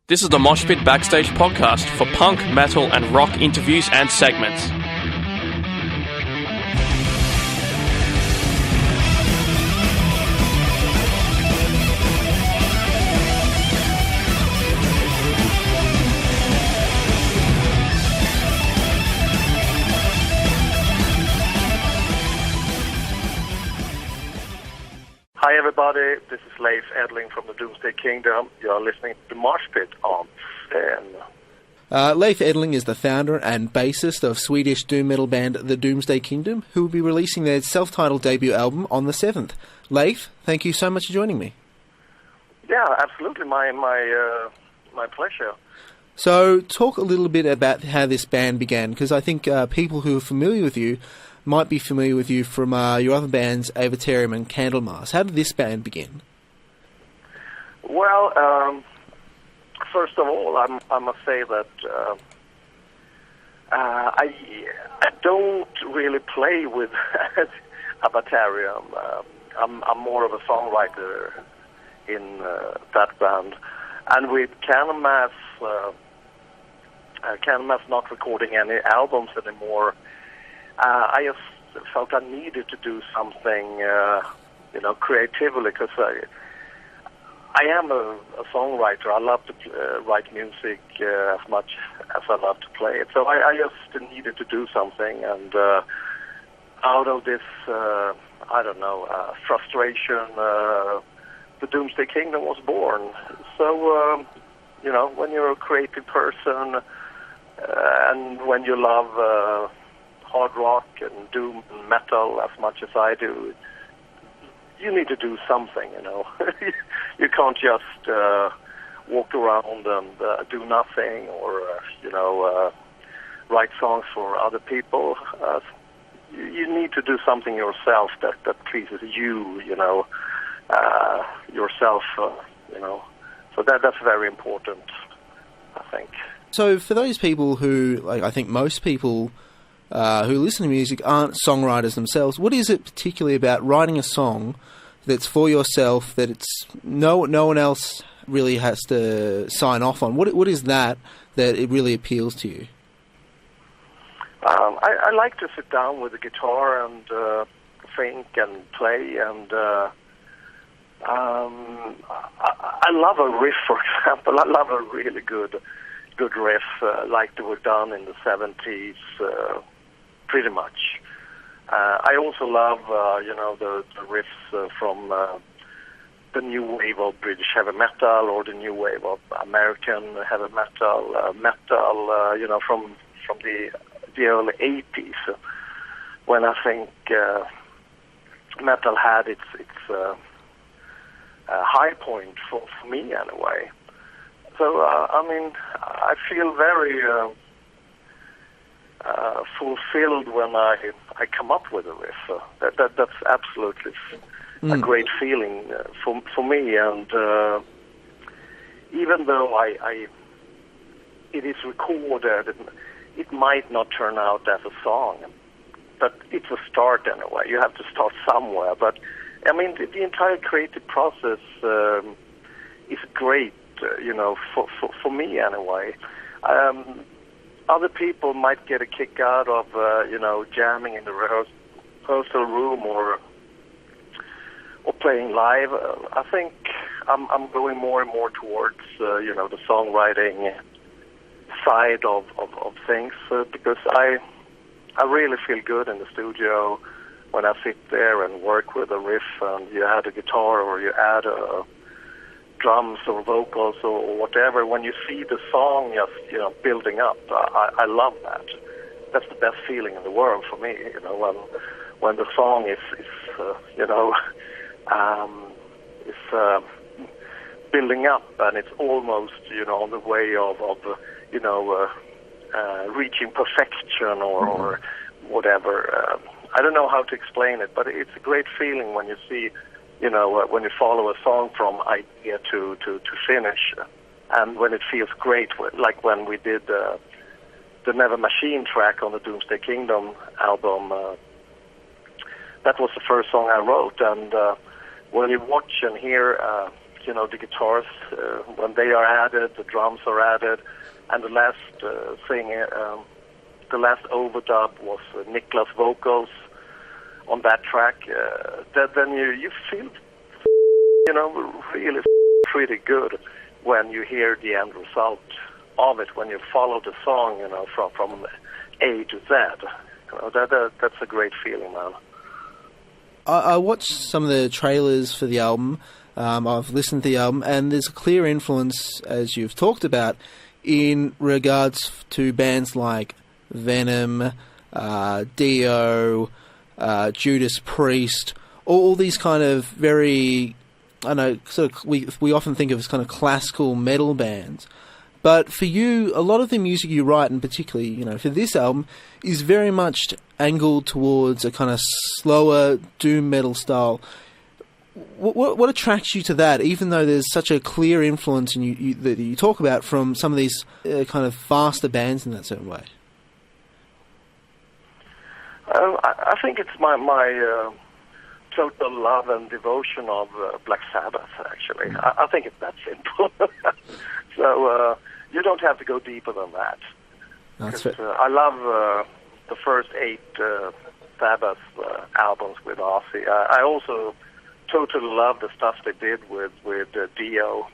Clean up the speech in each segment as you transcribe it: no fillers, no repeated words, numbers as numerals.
This is the MOSHPIT Backstage podcast for punk, metal and rock interviews and segments. Hi everybody, this is Leif from the Doomsday Kingdom. You are listening to MOSHPIT on Sten. Leif is the founder and bassist of Swedish doom metal band The Doomsday Kingdom, who will be releasing their self-titled debut album on the 7th. Leif, thank you so much for joining me. Yeah, absolutely, my pleasure. So, talk a little bit about how this band began, because I think people who are familiar with you might be familiar with you from your other bands, AVATARIUM and CANDLEMASS. How did this band begin? Well, first of all, I must say that I don't really play with AVATARIUM. I'm more of a songwriter in that band. And with CANDLEMASS, CANDLEMASS not recording any albums anymore, I just felt I needed to do something, creatively, because I am a songwriter. I love to write music as much as I love to play it. So I just needed to do something, and out of this, frustration, the Doomsday Kingdom was born. So, when you're a creative person, and when you love hard rock and doom and metal as much as I do, you need to do something, You can't just walk around and do nothing or, write songs for other people. You need to do something yourself that pleases you, yourself, So that's very important, I think. So for those people who, I think most people who listen to music aren't songwriters themselves, what is it particularly about writing a song that's for yourself, that it's no one else really has to sign off on? What is that it really appeals to you? I like to sit down with the guitar and think and play, and I love a riff, for example. I love a really good riff, like they were done in the 70s, pretty much. I also love, the riffs from the new wave of British heavy metal, or the new wave of American heavy metal, from the early 80s, when I think metal had its high point for me anyway. So, I feel very fulfilled when I come up with a riff. That's absolutely a great feeling for me. And even though it is recorded, it might not turn out as a song, but it's a start anyway. You have to start somewhere. But the entire creative process is great. For me anyway. Other people might get a kick out of, jamming in the rehearsal room or playing live. I think I'm going more and more towards, the songwriting side of things, because I really feel good in the studio when I sit there and work with a riff, and you add a guitar or you add drums or vocals or whatever. When you see the song just building up, I love that. That's the best feeling in the world for me. When the song is building up, and it's almost on the way of reaching perfection or whatever. I don't know how to explain it, but it's a great feeling when you see. When you follow a song from idea to finish, and when it feels great, like when we did the Never Machine track on the Doomsday Kingdom album. That was the first song I wrote, and when you watch and hear the guitars, when they are added, the drums are added, and the last thing, the last overdub was Niklas vocals on that track. Then you feel, really pretty good when you hear the end result of it, when you follow the song, from A to Z. That's a great feeling, man. I watched some of the trailers for the album. I've listened to the album, and there's a clear influence, as you've talked about, in regards to bands like Venom, Dio, Judas Priest, all these kind of very, I know, sort of we often think of as kind of classical metal bands. But for you, a lot of the music you write, and particularly, for this album, is very much angled towards a kind of slower doom metal style. What attracts you to that, even though there's such a clear influence that you talk about from some of these kind of faster bands in that certain way? I think it's my total love and devotion of Black Sabbath, actually. I think it's that simple. So you don't have to go deeper than that. That's fair. I love the first 8 Sabbath albums with Ozzy. I also totally love the stuff they did with Dio.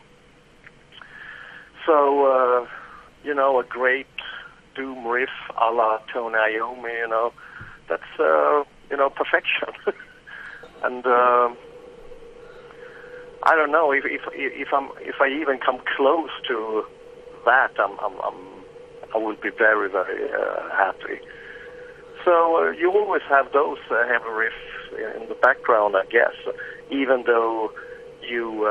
So, a great doom riff a la Tony Iommi, that's, perfection. And I don't know if I even come close to that, I will be very, very happy. So you always have those heavy riffs in the background, I guess, even though you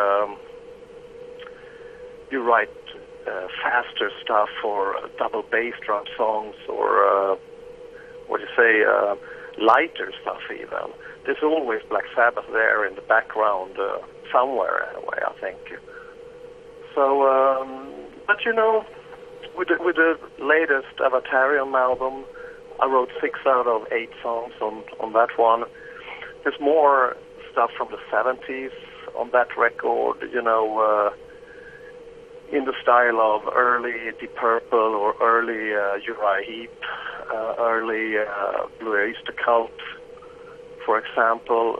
write faster stuff or double bass drum songs or lighter stuff even. There's always Black Sabbath there in the background somewhere anyway, I think. So, but with the latest AVATARIUM album, I wrote 6 out of 8 songs on that one. There's more stuff from the 70s on that record, in the style of early Deep Purple or early Uriah Heep, early Blue Oyster Cult, for example.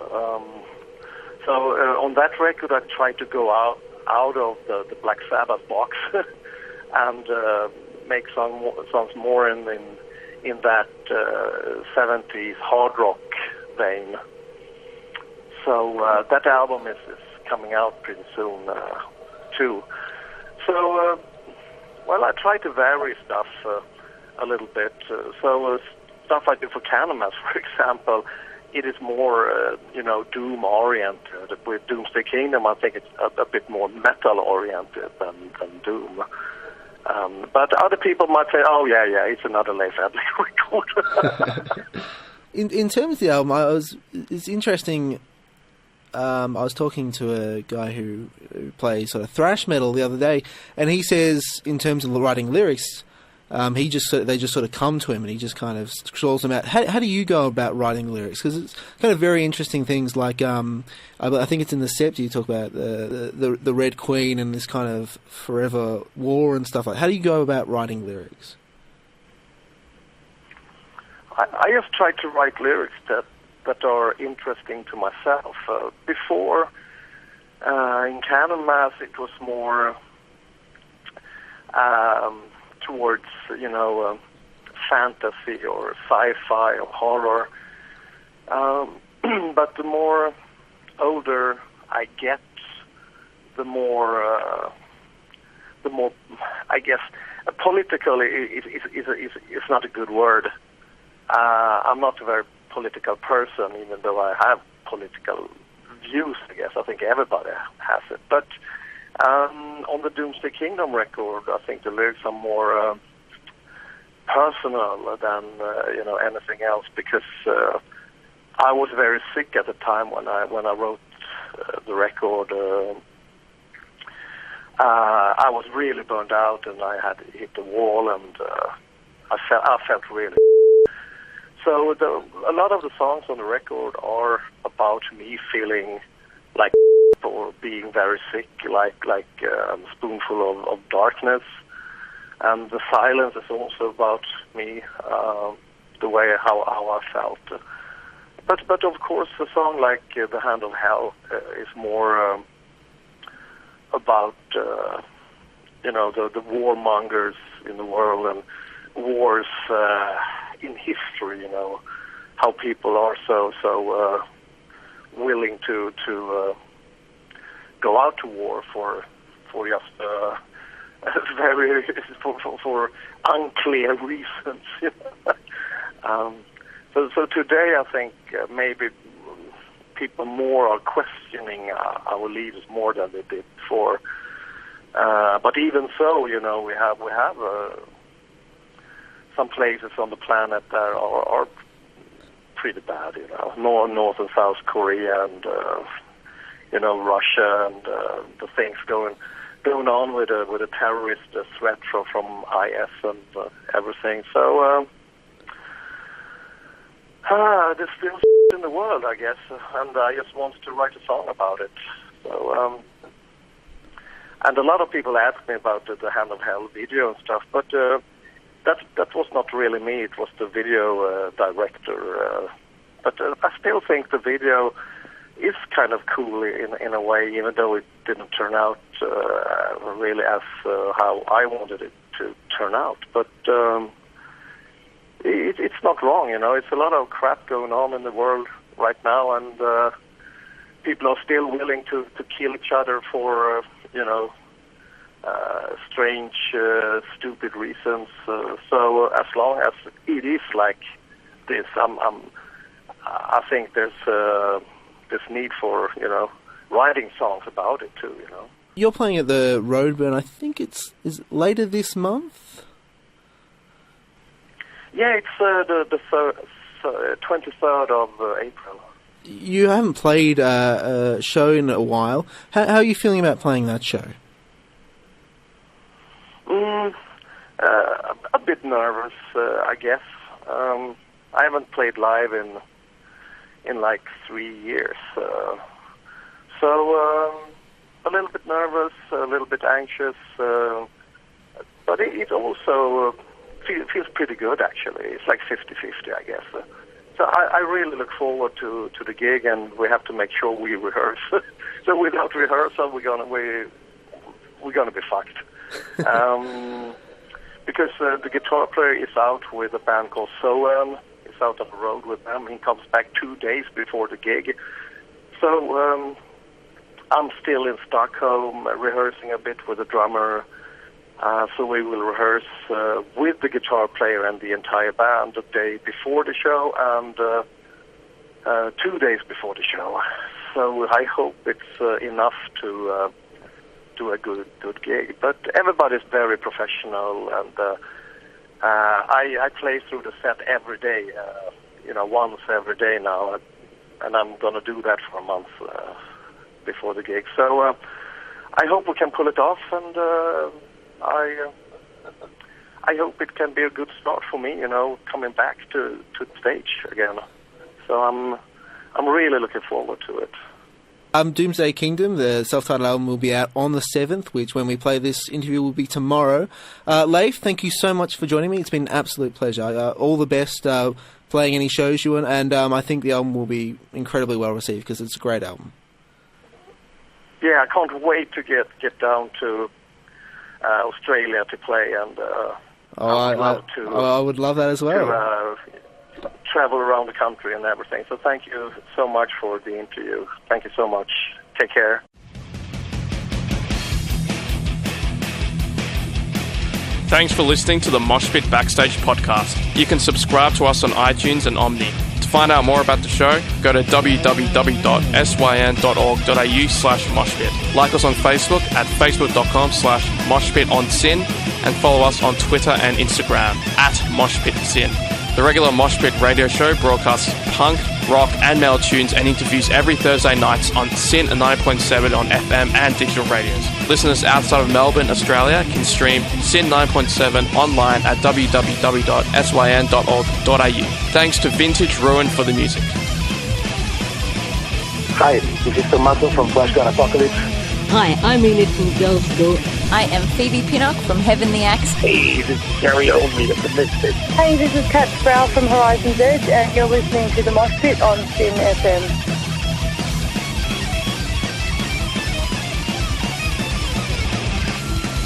So on that record, I tried to go out of the Black Sabbath box and make songs more in that 70s hard rock vein. So that album is coming out pretty soon too. So I try to vary stuff a little bit. So stuff I do for CANDLEMASS, for example, it is more doom oriented. With Doomsday Kingdom, I think it's a bit more metal oriented than doom. But other people might say, "Oh yeah, it's another Leif record." In terms of the album, it's interesting. I was talking to a guy who plays sort of thrash metal the other day, and he says, in terms of writing lyrics, they just sort of come to him, and he just kind of scrawls them out. How do you go about writing lyrics? Because it's kind of very interesting things like I think it's in the Scepter you talk about the Red Queen and this kind of forever war and stuff like. How do you go about writing lyrics? I just try to write lyrics that are interesting to myself. Before, in CANDLEMASS, it was more towards, fantasy or sci-fi or horror. But the more older I get, the more I guess, political is not a good word. I'm not a very political person, even though I have political views, I guess. I think everybody has it. But on the Doomsday Kingdom record, I think the lyrics are more personal than anything else, because I was very sick at the time when I wrote the record. I was really burned out, and I had hit the wall, and I felt really. So a lot of the songs on the record are about me feeling like or being very sick, like a spoonful of darkness. And the silence is also about me, the way how I felt. But of course, a song like "The Hand of Hell" is more about the warmongers in the world and wars in history. How people are so willing to go out to war for just very for unclear reasons. So today I think maybe people more are questioning our leaders more than they did before. But even so, we have some places on the planet that are pretty bad. North and South Korea and Russia and the things going on with a terrorist threat from IS and everything. So there's still in the world, I guess, and I just want to write a song about it. So and a lot of people ask me about the Hand of Hell video and stuff, but that was not really me. It was the video director. But I still think the video is kind of cool in a way, even though it didn't turn out really as how I wanted it to turn out. But it's not wrong, It's a lot of crap going on in the world right now, and people are still willing to kill each other for strange, stupid reasons. So as long as it is like this, I think there's need for writing songs about it too. You're playing at the Roadburn. I think is it later this month. Yeah, it's the 23rd of April. You haven't played a show in a while. How are you feeling about playing that show? A bit nervous, I guess. I haven't played live in like 3 years, so a little bit nervous, a little bit anxious, but it also feels pretty good, actually. It's like 50-50, I guess. So I really look forward to the gig, and we have to make sure we rehearse. So without rehearsal, we're gonna be fucked. Because the guitar player is out with a band called Swede. He's out on the road with them. He comes back 2 days before the gig. So I'm still in Stockholm rehearsing a bit with the drummer. So we will rehearse with the guitar player and the entire band the day before the show and 2 days before the show. So I hope it's enough to do a good gig. But everybody's very professional, and I play through the set every day, once every day now, and I'm going to do that for a month before the gig. So I hope we can pull it off, and I hope it can be a good start for me, coming back to the stage again. So I'm really looking forward to it. Doomsday Kingdom, the self-titled album, will be out on the 7th, which when we play this interview will be tomorrow. Leif, thank you so much for joining me. It's been an absolute pleasure. All the best playing any shows you want, and I think the album will be incredibly well received because it's a great album. Yeah, I can't wait to get down to Australia to play, and I would love that as well. To travel around the country and everything. So thank you so much for the interview. Thank you so much. Take care. Thanks for listening to the MOSHPIT Backstage podcast. You can subscribe to us on iTunes and Omni. To find out more about the show, go to www.syn.org.au/moshpit. Like us on Facebook at facebook.com/moshpitonsyn, and follow us on Twitter and Instagram at moshpitsyn. The regular MOSHPIT radio show broadcasts punk, rock and metal tunes and interviews every Thursday nights on SYN 90.7 on FM and digital radios. Listeners outside of Melbourne, Australia can stream SYN 9.7 online at www.syn.org.au. Thanks to Vintage Ruin for the music. Hi, this is Tomato from Flash Gun Apocalypse. Hi, I'm Enid from Girls Go. I am Phoebe Pinnock from Heavenly Axe. Hey, this is Gary Olney of the Misfits. Hey, this is Kat Sproul from Horizon's Edge, and you're listening to the MOSHPIT on Sin FM.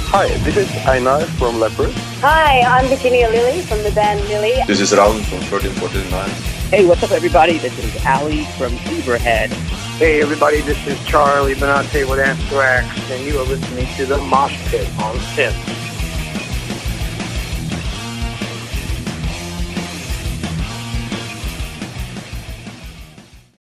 Hi, this is Einar from Leopard. Hi, I'm Virginia Lilly from the band Lily. This is Raul from 1349. Hey, what's up, everybody? This is Ali from Beaverhead. Hey, everybody, this is Charlie Benante with Anthrax, and you are listening to the MOSHPIT on Sin.